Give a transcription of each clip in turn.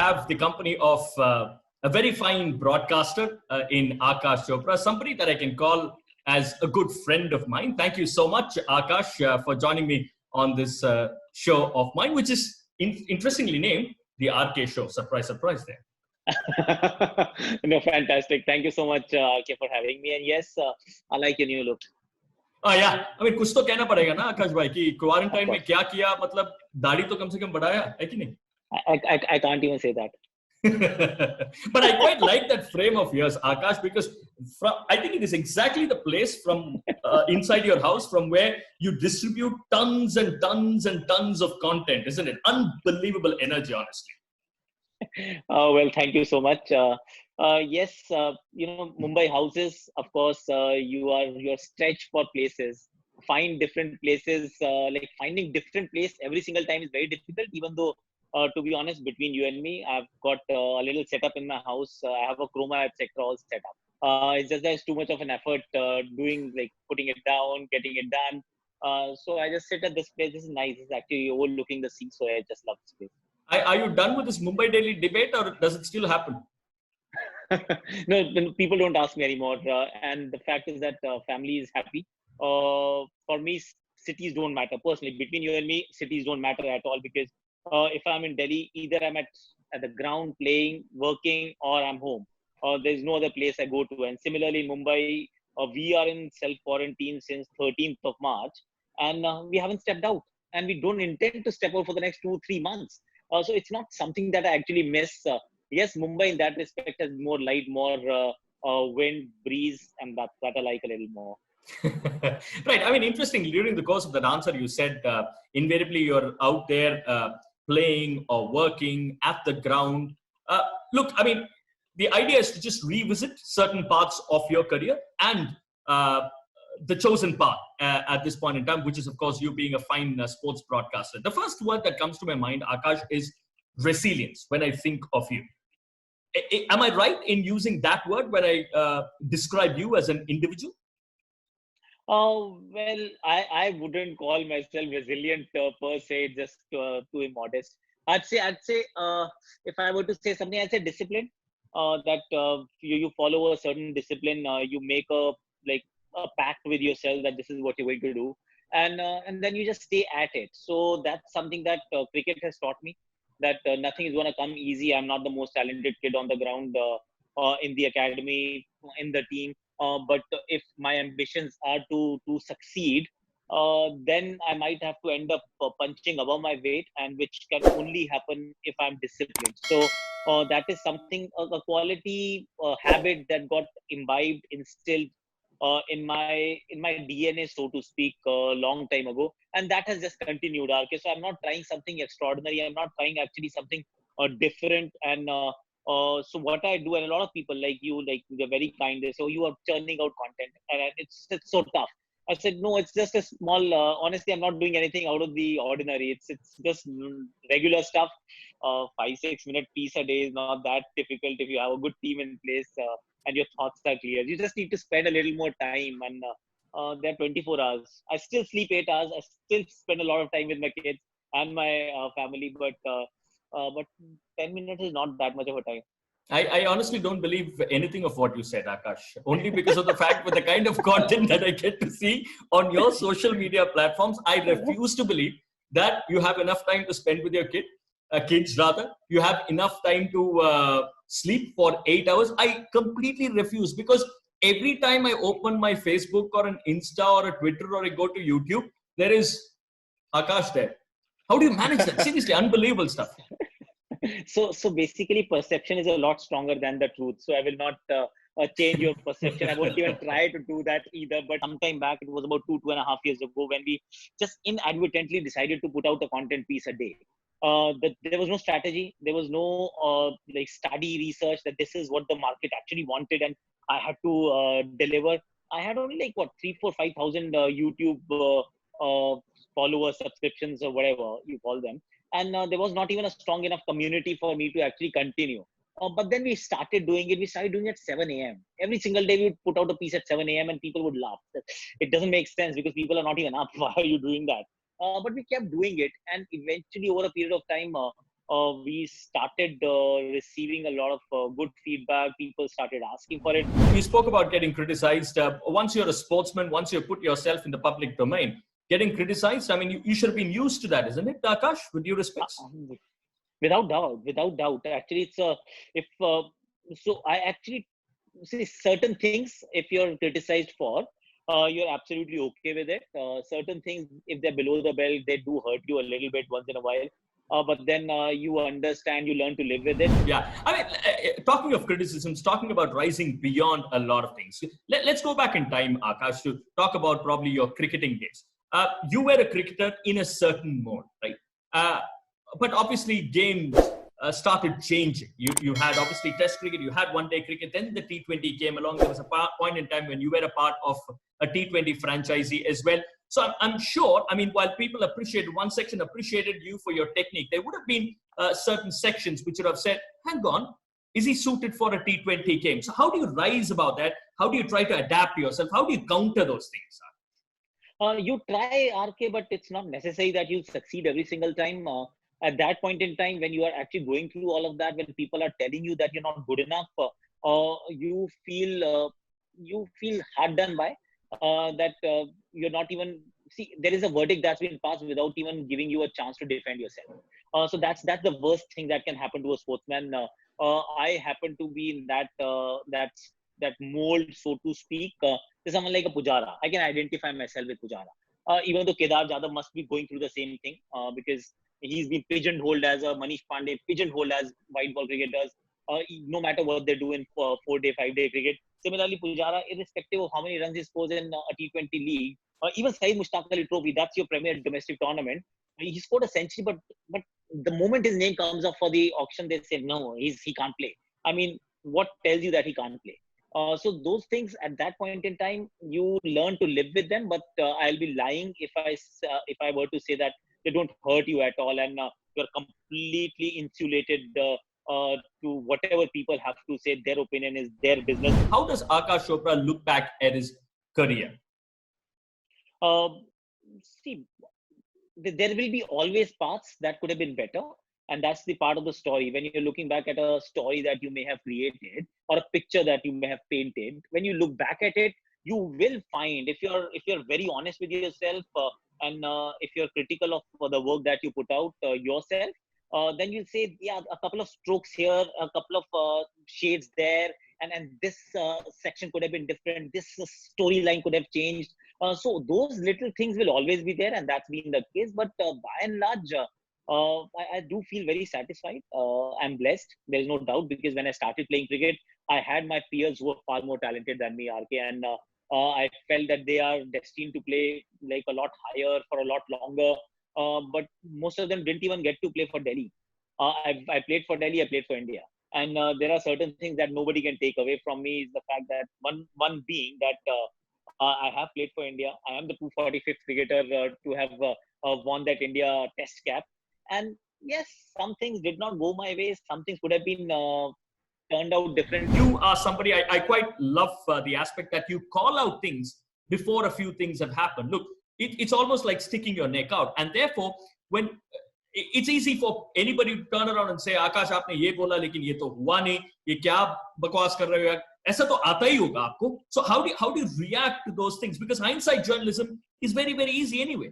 have the company of a very fine broadcaster in Akash Chopra, somebody that I can call as a good friend of mine. Thank you so much, Akash, for joining me on this show of mine, which is interestingly named the RK Show. Surprise, surprise there. No, fantastic. Thank you so much, RK, for having me. And yes, I like your new look. Yeah, I mean, कुछ तो कहना पड़ेगा ना आकाश भाई कि quarantine में क्या किया, मतलब दाढ़ी तो कम से कम बढ़ाया है कि नहीं? I can't even say that. But I quite like that frame of yours, Akash, because I think it is exactly the place from inside your house from where you distribute tons and tons and tons of content, isn't it? Unbelievable energy, honestly. Well, thank you so much. Yes, Mumbai houses, of course, you're stretched for places. Find different places, like finding different place every single time is very difficult, even though to be honest, between you and me, I've got a little setup in my house. I have a chroma sector all set up. It's just there's too much of an effort putting it down, getting it done. So I just sit at this place. This is nice. It's actually overlooking the sea, so I just love this place. Are you done with this Mumbai Daily debate, or does it still happen? No, people don't ask me anymore. And the fact is that family is happy. For me, cities don't matter. Personally, between you and me, cities don't matter at all, because if I'm in Delhi, either I'm at the ground playing, working, or I'm home. There's no other place I go to. And similarly, in Mumbai, we are in self-quarantine since 13th of March, and we haven't stepped out. And we don't intend to step out for the next 2-3 months. So it's not something that I actually miss. Yes, Mumbai in that respect has more light, more wind, breeze, and that I like a little more. Right. I mean, interestingly, during the course of that answer, you said invariably you're out there playing or working at the ground. Look, I mean, the idea is to just revisit certain parts of your career and the chosen path at this point in time, which is, of course, you being a fine sports broadcaster. The first word that comes to my mind, Akash, is resilience when I think of you. Am I right in using that word when I describe you as an individual? Well, I wouldn't call myself resilient per se, just too immodest. I'd say if I were to say something, I'd say discipline. That you follow a certain discipline, you make a pact with yourself that this is what you're going to do, and then you just stay at it. So that's something that cricket has taught me, that nothing is going to come easy. I'm not the most talented kid on the ground, in the academy, in the team. But if my ambitions are to succeed, then I might have to end up punching above my weight, and which can only happen if I'm disciplined. So that is something, a quality habit that got imbibed, instilled in my DNA, so to speak, a long time ago, and that has just continued. RK, so I'm not trying something extraordinary. I'm not trying actually something different, and so what I do, and a lot of people like you, they're very kind. They say, "Oh, you are churning out content," and it's so tough. I said, no, it's just a small. Honestly, I'm not doing anything out of the ordinary. It's just regular stuff. 5-6 minute piece a day is not that difficult if you have a good team in place and your thoughts are clear. You just need to spend a little more time, and they're 24 hours. I still sleep 8 hours. I still spend a lot of time with my kids and my family, but 10 minutes is not that much of a time. I honestly don't believe anything of what you said, Akash, only because of the fact with the kind of content that I get to see on your social media platforms. I refuse to believe that you have enough time to spend with your kids rather. You have enough time to sleep for 8 hours. I completely refuse, because every time I open my Facebook or an Insta or a Twitter or I go to YouTube, there is Akash there. How do you manage that? Seriously, unbelievable stuff. So basically, perception is a lot stronger than the truth. So I will not change your perception. I won't even try to do that either. But sometime back, it was about 2.5 years ago, when we just inadvertently decided to put out a content piece a day. There was no strategy. There was no study research that this is what the market actually wanted, and I had to deliver. I had only 3, 4, 5,000 YouTube followers, subscriptions, or whatever you call them. And there was not even a strong enough community for me to actually continue. But then we started doing it. We started doing it at 7 a.m. Every single day we would put out a piece at 7 a.m. and people would laugh. It doesn't make sense because people are not even up. Why are you doing that? But we kept doing it. And eventually over a period of time, we started receiving a lot of good feedback. People started asking for it. You spoke about getting criticized. Once you're a sportsman, once you put yourself in the public domain, getting criticized, I mean, you should have been used to that, isn't it, Akash? With due respects? Without doubt, without doubt. Actually, it's if so, I actually see certain things. If you're criticized for, you're absolutely okay with it. Certain things, if they're below the belt, they do hurt you a little bit once in a while. But then you understand, you learn to live with it. Yeah. I mean, talking of criticisms, talking about rising beyond a lot of things. Let's go back in time, Akash, to talk about probably your cricketing days. You were a cricketer in a certain mode, right? But obviously, games started changing. You had obviously Test cricket, you had one-day cricket, then the T20 came along. There was a point in time when you were a part of a T20 franchisee as well. So I'm sure, I mean, while people appreciated, one section appreciated you for your technique, there would have been certain sections which would have said, hang on, is he suited for a T20 game? So how do you rise about that? How do you try to adapt yourself? How do you counter those things? You try, RK, but it's not necessary that you succeed every single time. At that point in time, when you are actually going through all of that, when people are telling you that you're not good enough, you feel hard done by. That you're not even see. There is a verdict that's been passed without even giving you a chance to defend yourself. So that's the worst thing that can happen to a sportsman. I happen to be in that mold, so to speak. There's someone like a Pujara. I can identify myself with Pujara. Even though Kedar Jadhav must be going through the same thing because he's been pigeonholed as a Manish Pandey, pigeonholed as white ball cricketers. No matter what they do in 4-day, 5-day cricket. Similarly, Pujara, irrespective of how many runs he scores in a T20 league, even Saeed Mushtaq Ali Trophy, that's your premier domestic tournament. He scored a century, but the moment his name comes up for the auction, they say no, he can't play. I mean, what tells you that he can't play? So those things at that point in time, you learn to live with them. But I'll be lying if I were to say that they don't hurt you at all, and you're completely insulated to whatever people have to say. Their opinion is their business. How does Akash Chopra look back at his career? See, there will be always paths that could have been better, and that's the part of the story. When you're looking back at a story that you may have created or a picture that you may have painted, when you look back at it, you will find, if you're very honest with yourself, and if you're critical of the work that you put out yourself, then you'll say, yeah, a couple of strokes here, a couple of shades there, and this section could have been different, this storyline could have changed. So those little things will always be there, and that's been the case. But by and large, I do feel very satisfied. I'm blessed. There's no doubt, because when I started playing cricket, I had my peers who were far more talented than me, RK, and I felt that they are destined to play like a lot higher for a lot longer. But most of them didn't even get to play for Delhi. I played for Delhi. I played for India. And there are certain things that nobody can take away from me. Is the fact that one being that I have played for India. I am the 245th cricketer to have won that India Test cap. And yes, some things did not go my way. Some things could have been turned out different. You are somebody, I quite love the aspect that you call out things before a few things have happened. Look, it's almost like sticking your neck out. And therefore, when it's easy for anybody to turn around and say, Akash, आपने ये बोला, लेकिन ये तो हुआ नहीं, ये क्या बकवास कर रहे हो? ऐसा तो आता ही होगा आपको. So how do you react to those things? Because hindsight journalism is very, very easy anyway.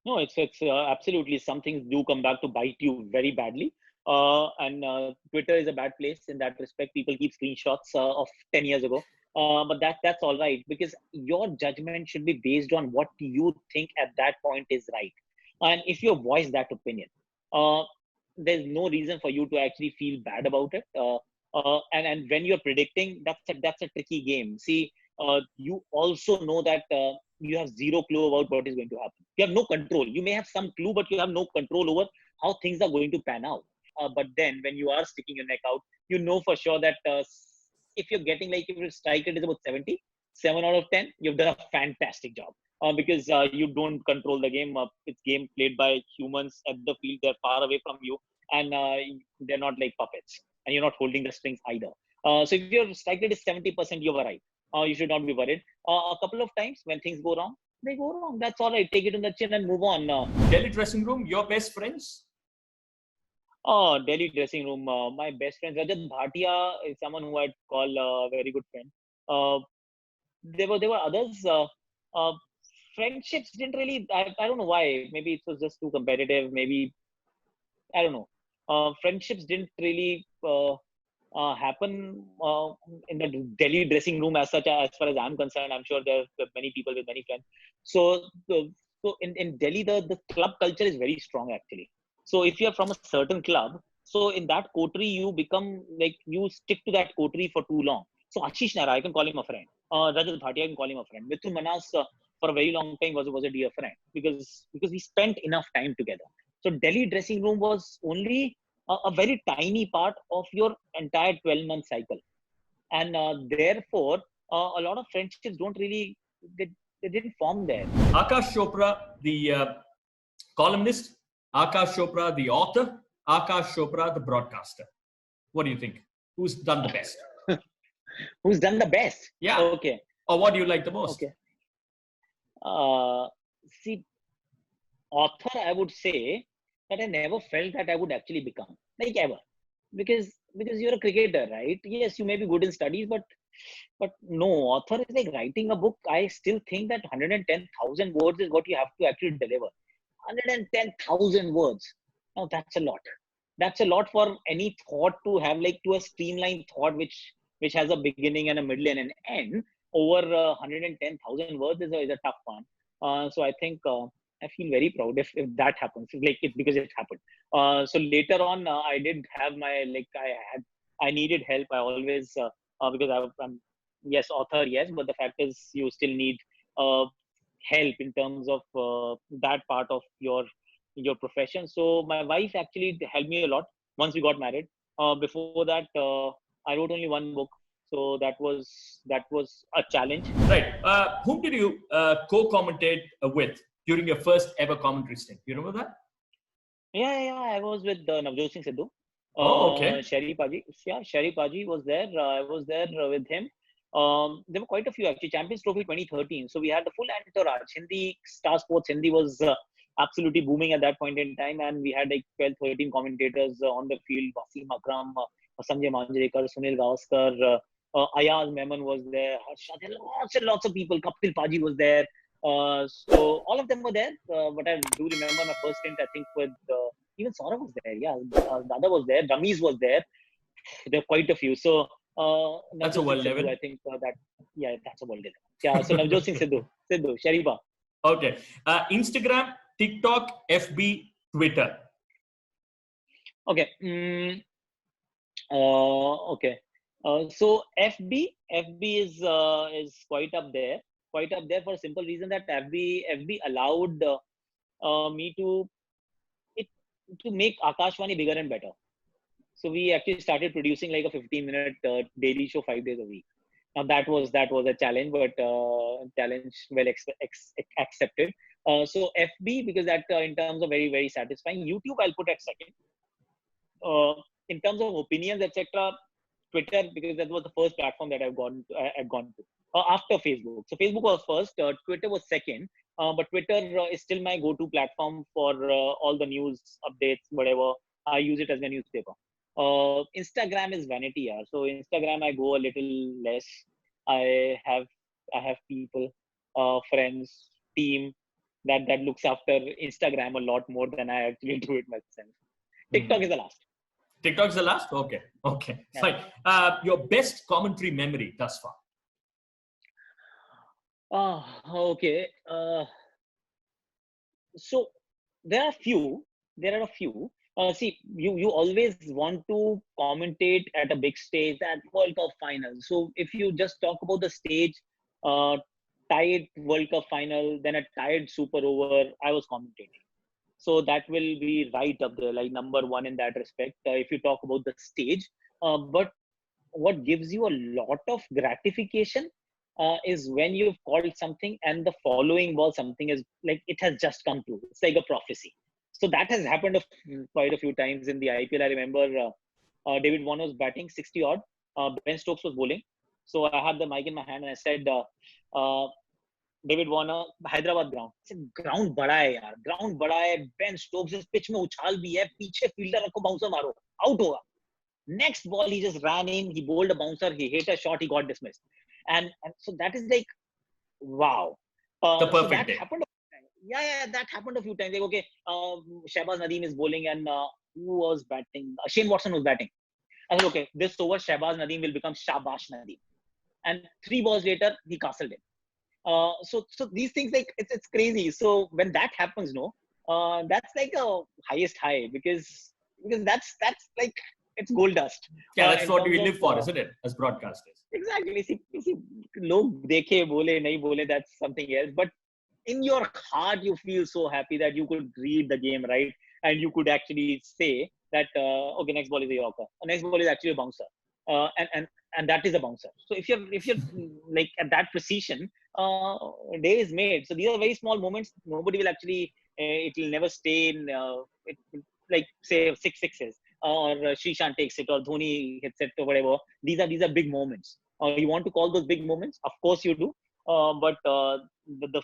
No, it's absolutely, some things do come back to bite you very badly. And Twitter is a bad place in that respect. People keep screenshots of 10 years ago. But that's all right, because your judgment should be based on what you think at that point is right. And if you voice that opinion, there's no reason for you to actually feel bad about it. And when you're predicting, that's a tricky game. See, you also know that you have zero clue about what is going to happen. You have no control. You may have some clue, but you have no control over how things are going to pan out. But then when you are sticking your neck out, you know for sure that if you're getting, like, if your strike rate is about 70, 7 out of 10, you've done a fantastic job. Because you don't control the game. It's game played by humans at the field. They're far away from you, and they're not like puppets, and you're not holding the strings either. So if your strike rate is 70%, you're right. You should not be worried. A couple of times when things go wrong, they go wrong. That's all right. Take it in the chin and move on. Delhi dressing room, your best friends? Oh, Delhi dressing room. My best friend Rajat Bhatia is someone who I'd call a very good friend. Uh, there were others. Uh, Friendships didn't really. I don't know why. Maybe it was just too competitive. Maybe I don't know. Friendships didn't really happen in the Delhi dressing room as such. As far as I'm concerned, I'm sure there are many people with many friends. So, in Delhi, the club culture is very strong actually. So if you're from a certain club, so in that coterie you become like you stick to that coterie for too long. So Ashish Nara, I can call him a friend. Rajat Bhatia, I can call him a friend. Mithun Manas for a very long time was a dear friend because we spent enough time together. So Delhi dressing room was only a very tiny part of your entire 12-month cycle, and therefore a lot of friendships don't really they didn't form there. Akash Chopra, the columnist, Akash Chopra, the author, Akash Chopra, the broadcaster. What do you think? Who's done the best? Who's done the best? Yeah. Okay. Or what do you like the most? Okay. See, author, I would say that I never felt that I would actually become, like ever, because you're a cricketer, right? Yes, you may be good in studies, but no, author is like writing a book. I still think that 110,000 words is what you have to actually deliver. 110,000 words. Now that's a lot. That's a lot for any thought to have, like to a streamlined thought which has a beginning and a middle and an end. Over 110,000 words is a tough one. So I think I feel very proud if that happens, like because it happened. So later on, I did have my like I needed help. I always because I'm yes author yes, but the fact is you still need uh, help in terms of that part of your profession. So my wife actually helped me a lot once we got married. Before that, I wrote only one book, so that was a challenge. Right. Whom did you co-commentate with during your first ever commentary stint? You remember that? Yeah. I was with Navjot Singh Sidhu. Oh, okay. Sherry Paji. Yeah, Sherry Paji was there. I was there with him. There were quite a few actually. Champions Trophy 2013. So we had the full entourage. Hindi, Star Sports Hindi was absolutely booming at that point in time. And we had like 12, 13 commentators on the field. Wasim Akram, Sanjay Manjrekar, Sunil Gavaskar, Ayaz Memon was there. Harsha, there were lots and lots of people. Kapil Paji was there. So all of them were there. But I do remember my first stint, I think, with even Saurabh was there. Yeah, Dada was there. Ramesh was there. There are quite a few. So That's a Navjot Singh world Sidhu, level. I think that's a world level. Yeah. So Navjot Singh Sidhu, Sharifa. Okay. Instagram, TikTok, FB, Twitter. Okay. Okay. So FB is quite up there for a simple reason that FB allowed me it to make Akashvani bigger and better. So we actually started producing like a 15-minute daily show 5 days a week. Now that was a challenge, but challenge well accepted. So FB because that in terms of very very satisfying. YouTube I'll put at second. Uh, in terms of opinions etc. Twitter because that was the first platform that I've gone to after Facebook. So Facebook was first, Twitter was second, but Twitter is still my go-to platform for all the news updates, whatever. I use it as a newspaper. Instagram is vanity, yeah. So Instagram I go a little less. I have I have people, friends, team that looks after Instagram a lot more than I actually do it myself. TikTok is the last. TikTok's the last? Okay. Okay. Yeah. Fine. Your best commentary memory thus far? Okay. So there are few. There are a few. See, you always want to commentate at a big stage, at World Cup final. So if you just talk about the stage, uh, tied World Cup final, then a tied Super Over, I was commentating. So that will be right up there, like number one in that respect. If you talk about the stage, but what gives you a lot of gratification is when you've called something and the following ball something is like it has just come true. It's like a prophecy. So that has happened quite a few times in the IPL. I remember David Warner was batting 60 odd. Ben Stokes was bowling. So I had the mic in my hand and I said, David Warner Hyderabad ground, ground बड़ा है यार, ground बड़ा है, Ben Stokes इस pitch में उछाल भी है, पीछे फील्डर रखो, बाउंसर मारो, आउट होगा. Next ball, he just ran in, he bowled a bouncer, he hit a shot, he got dismissed. And so that is like, wow. The So perfect that day. happened. Yeah, that happened a few times. Like, okay, Shahbaz Nadeem is bowling and who was batting? Shane Watson was batting. I said, okay, this over, Shahbaz Nadeem will become Shabash Nadeem. And 3 balls later, he castled it. So these things, like, it's crazy. So when that happens, no, that's like a highest high, because that's like, it's gold dust. Yeah, that's In what terms we of live for, isn't it, as broadcasters? exactly. See, log dekhe bole nahi bole, that's something else. But in your heart, you feel so happy that you could read the game, right? And you could actually say that, okay, next ball is a Yorker, next ball is actually a bouncer, and that is a bouncer. So if you're like at that precision, day is made. So these are very small moments. Nobody will actually, it will never stay in, like say 6 sixes, or Srishant takes it, or Dhoni hits it, or whatever. These are big moments. You want to call those big moments? Of course you do. But the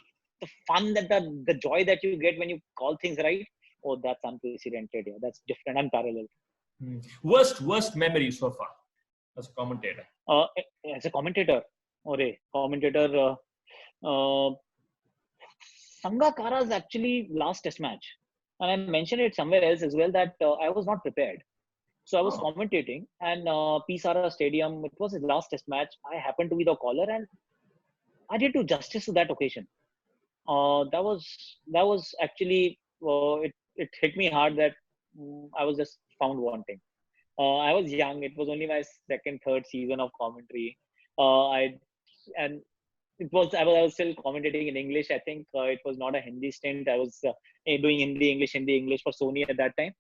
fun, that the joy that you get when you call things right, oh, that's unprecedented. Yeah, that's different, unparalleled. Worst memory so far as a commentator? Uh, as a commentator, or a commentator, Sangakkara's actually last test match, and I mentioned it somewhere else as well, that I was not prepared. So I was Oh. commentating, and Pisara Stadium, it was his last test match. I happened to be the caller, and I did do justice to that occasion. That was actually, it hit me hard that I was just found wanting. I was young. It was only my second, third season of commentary. I and I was still commentating in English. I think it was not a Hindi stint. I was doing Hindi English for Sony at that time,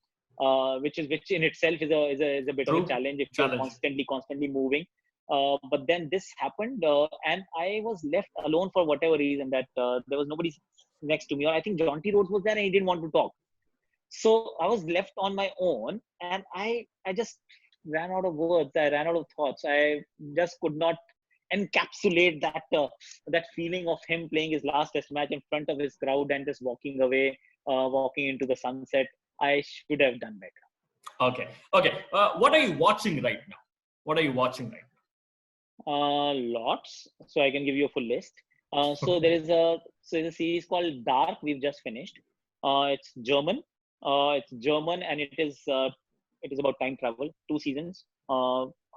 which in itself is a bit of a True. challenge if you're Challenge. constantly moving. But then this happened, and I was left alone for whatever reason, that there was nobody next to me, or I think Jonty Rhodes was there and he didn't want to talk. So I was left on my own, and I just ran out of words. I ran out of thoughts. I just could not encapsulate that feeling of him playing his last test match in front of his crowd and just walking away, walking into the sunset. I should have done better. Okay. What are you watching right now? What are you watching right Lots. So I can give you a full list. So Okay. there's a series called Dark. We've just finished. It's German. And it is about time travel. 2 seasons.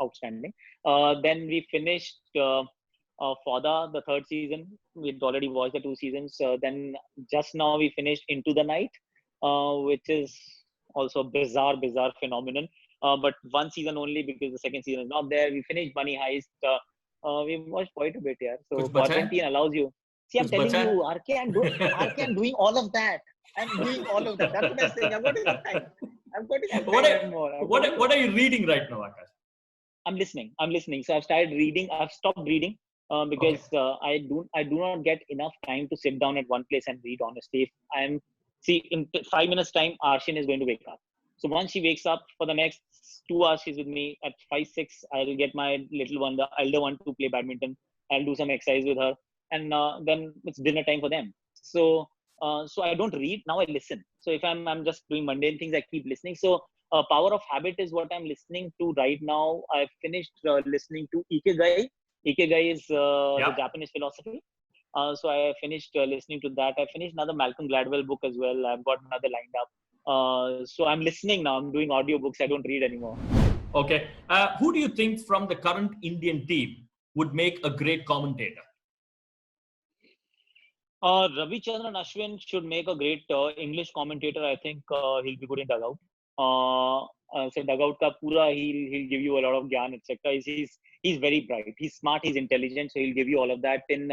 Outstanding. Then we finished Fauda, the third season. We'd already watched the 2 seasons. Then just now we finished Into the Night, which is also a bizarre phenomenon. But one season only, because the second season is not there. We finished Money Heist. We've watched quite a bit here. Kuch So bacha hai? quarantine allows you. See, I'm Kuch telling bacha you, hai? RK, I'm doing all of that. I'm doing all of that. That's what I'm saying. I've got enough time. I've got enough What time are, and more. what are you reading right now, Akash? I'm listening. So I've started reading. I've stopped reading because Okay. I do not get enough time to sit down at one place and read. Honestly, if I'm see in 5 minutes time, Arshin is going to wake up. So once she wakes up, for the next 2 hours, she's with me. At 5 6, I'll get my little one, the elder one, to play badminton. I'll do some exercise with her, and then it's dinner time for them. So I don't read now. I listen. So if I'm just doing mundane things, I keep listening. So Power of Habit is what I'm listening to right now. I finished listening to Ikigai. Ikigai is the Yeah. Japanese philosophy. So I finished listening to that. I finished another Malcolm Gladwell book as well. I've got another lined up. So I'm listening now. I'm doing audiobooks. I don't read anymore. Okay. Who do you think from the current Indian team would make a great commentator? Ravichandran Ashwin should make a great English commentator. I think he'll be good in dugout. So dugout ka pura, he'll give you a lot of gyan, etc. He's very bright. He's smart. He's intelligent. So he'll give you all of that. In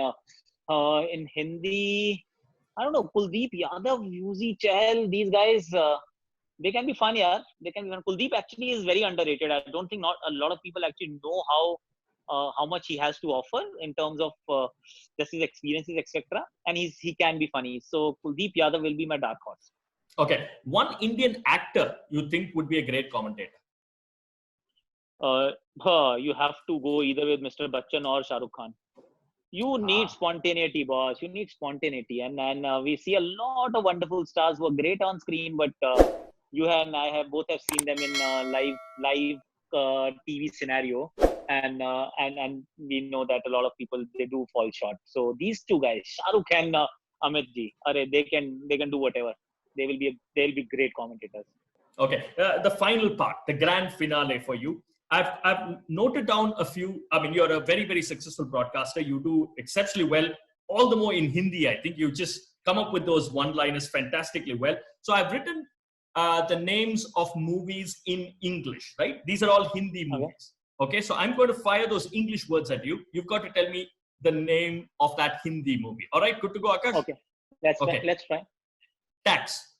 Hindi, I don't know, Kuldeep Yadav, Yuzi Chahal, these guys, they can be fun, yeah. They can be fun. Kuldeep actually is very underrated. I don't think not a lot of people actually know how much he has to offer in terms of just his experiences, etc. And he can be funny. So Kuldeep Yadav will be my dark horse. Okay. One Indian actor you think would be a great commentator? You have to go either with Mr. Bachchan or Shah Rukh Khan. You need spontaneity, boss. You need spontaneity, and we see a lot of wonderful stars who are great on screen, but you and I have both have seen them in live TV scenario, and we know that a lot of people they do fall short. So these two guys, Shah Rukh and Amit ji, they can do whatever. They'll be great commentators. Okay, the final part, the grand finale for you. I've noted down a few. I mean, you're a very, very successful broadcaster. You do exceptionally well, all the more in Hindi. I think you just come up with those one-liners fantastically well. So I've written the names of movies in English, right? These are all Hindi movies. Okay, so I'm going to fire those English words at you. You've got to tell me the name of that Hindi movie. All right, good to go, Akash? Okay, let's try. Tax.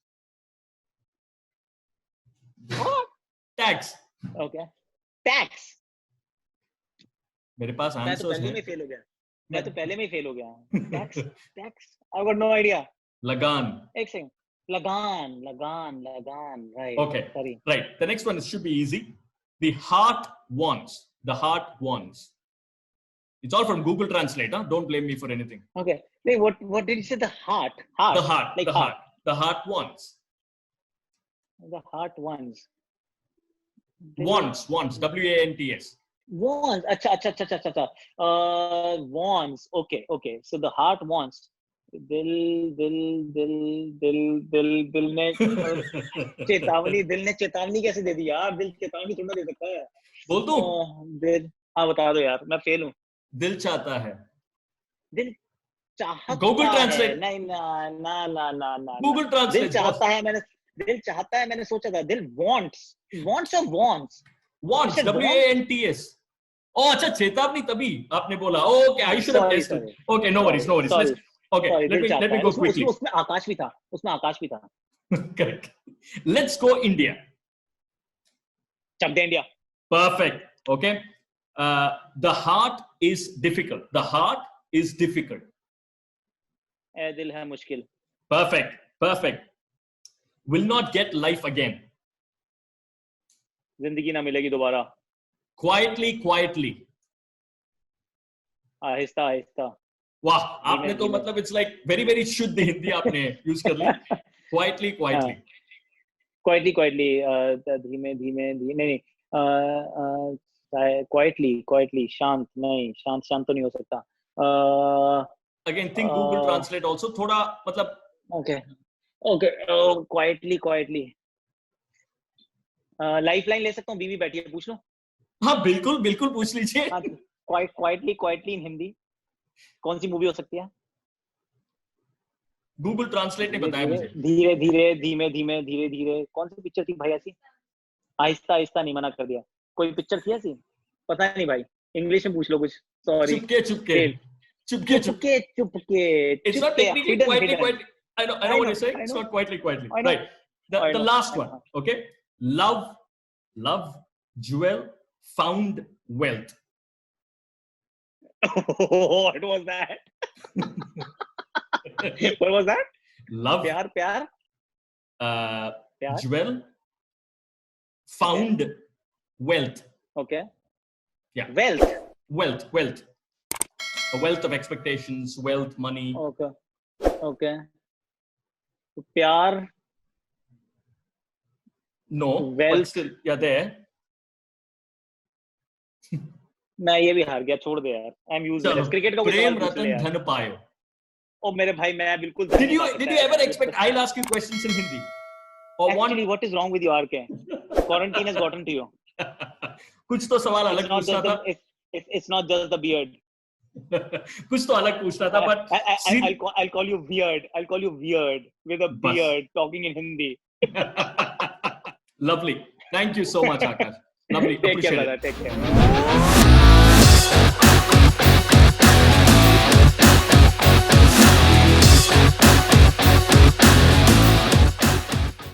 What? Tax. Okay. Tax. मेरे पास मैं तो answers पहले हैं. में fail हो गया. मैं तो पहले में फेल हो गया. Tax. I got no idea. Lagan. एक सेकंड. लगान. Right. Okay. Sorry. Right. The next one should be easy. The heart wants. The heart wants. It's all from Google Translate. Huh? Don't blame me for anything. Okay. Wait, what did you say? The heart. Heart. The heart. Like the heart. The heart wants. The heart wants. Wants. W-A-N-T-S. Wants. Acha. Wants. Okay. So the heart wants. दिल ने चेतावनी कैसे दे दी यार? दिल चेतावनी थोड़ा दे सकता है. बोल दूं? दिल. हाँ बता दो यार, मैं फेल हूँ. दिल चाहता है. दिल चाहता Google है. Translate. नहीं ना. Google Translate. दिल चाहता है मैंने सोचा था. दिल wants or wants? Wants. W-A-N-T-S. Oh, अच्छा चेतावनी तभी आपने बोला. Okay, I should have guessed it. Okay, no worries. Sorry. Okay, let me go quickly. उसमें आकाश भी था. Correct. Let's go India. Chak De India. Perfect. Okay. The heart is difficult. Ae Dil Hai मुश्किल. Perfect. Will not get life again. जिंदगी ना मिलेगी दोबारा. Quietly. आहिस्ता. वाह, आपने तो मतलब it's like very, very शुद्ध हिंदी आपने यूज कर ली. Quietly. धीमे नहीं. Quietly. शांत तो नहीं हो सकता. Again, think Google Translate also. थोड़ा मतलब. Okay. Quietly. लाइफलाइन ले सकता हूँ. बीवी बैठी है, पूछ लो. हाँ बिल्कुल पूछ लीजिए. Quietly in हिंदी कौन सी मूवी हो सकती है? Google Translate ने बताया मुझे. धीरे कौन सी पिक्चर थी भाई ऐसी? आहिस्ता नहीं, मना कर दिया. कोई पिक्चर थी ऐसी? पता नहीं भाई. इंग्लिश में पूछ लो कुछ. सॉरी. चुपके. It's not technically quietly. I know what you're saying. It's not quietly. Right. The last one. Okay. Love, jewel, found wealth. What was that? What was that? Love. प्यार. Jewel. Found wealth. Okay. Yeah. Wealth. A wealth of expectations, wealth, money. Okay. प्यार. No. Wealth. But still, yeah, there. मैं ये भी हार गया. छोड़ दे यार. I'm useless. Cricket का प्रेम रतन धन पायो. ओ मेरे भाई मैं बिल्कुल. Did you ever expect I'll ask you questions in Hindi? Actually, what is wrong with you, RK? Quarantine has gotten to you. कुछ तो सवाल अलग पूछना था. It's not just the beard. कुछ तो अलग पूछना था, but I'll call you weird. I'll call you weird with a beard talking in Hindi. Lovely. Thank you so much, Akash. Lovely. Take care, brother. Take care.